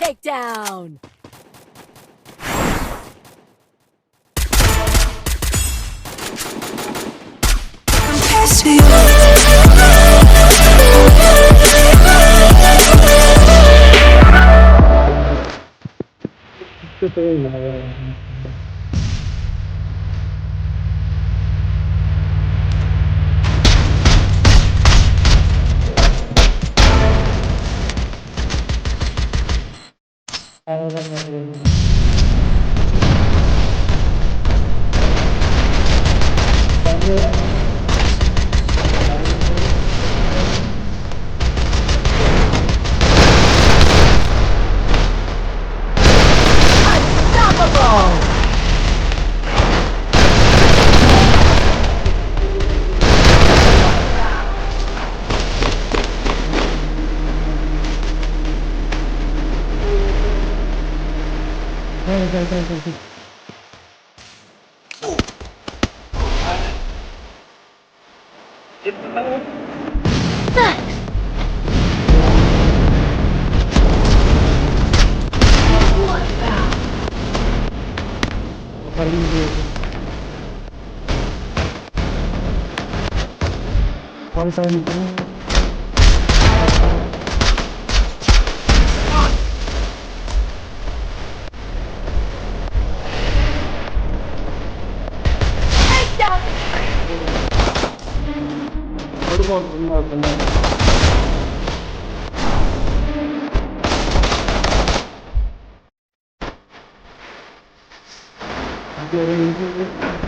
takedown.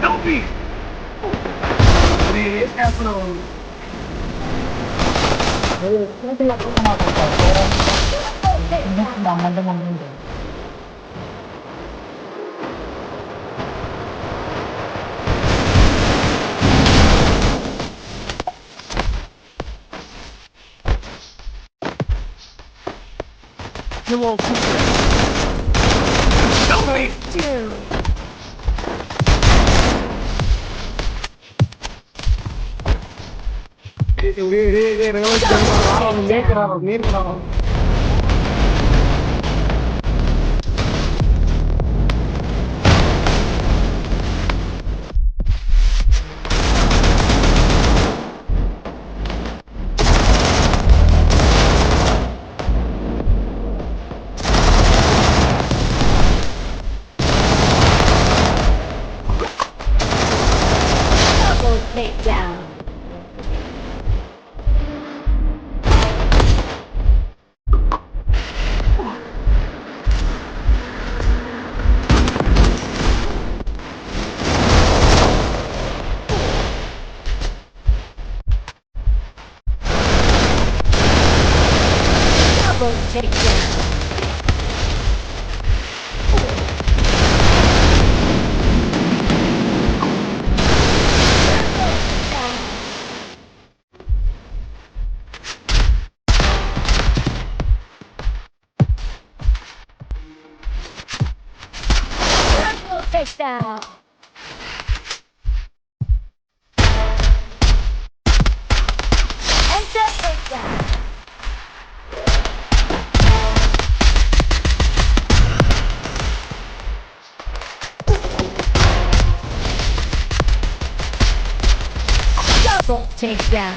Help me! You won't Help me! Double takedown. Double takedown. Triple takedown. Enter takedown. Double takedown.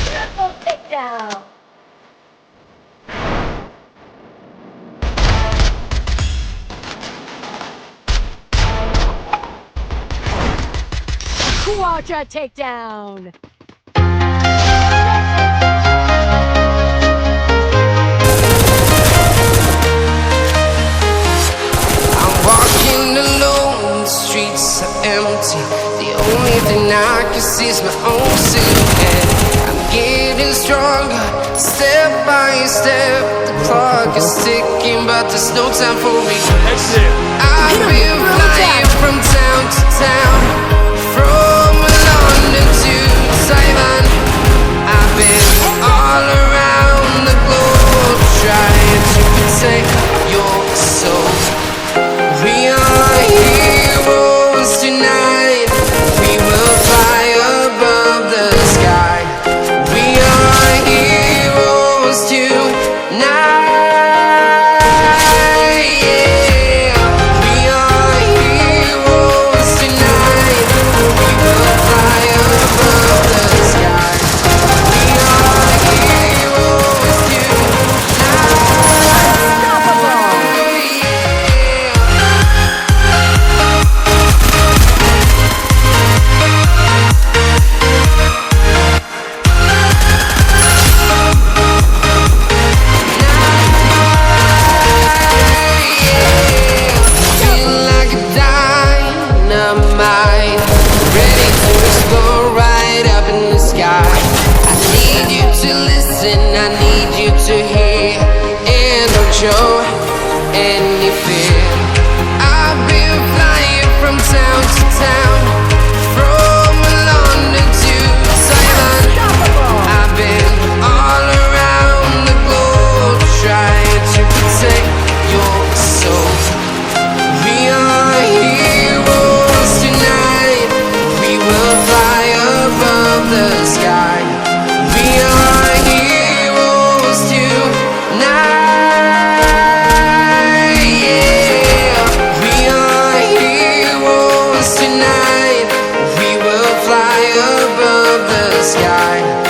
Triple takedown. Quadra takedown. Walking alone, the streets are empty. The only thing I can see is my own silhouette. I'm getting stronger, step by step. The clock is ticking, but there's no time for me. I've been flying from town to town, from London to Taiwan. I've been all around the globe trying to flight, ready to explore right up in the sky. I need you to listen, I need you to hear, and don't show any fear. I've been flying from town to town, from London to Taiwan. I've been all around the globe trying to protect your soul. We are heroes tonight, we will fly above the sky. We are heroes tonight, yeah. We are heroes tonight, we will fly above the sky.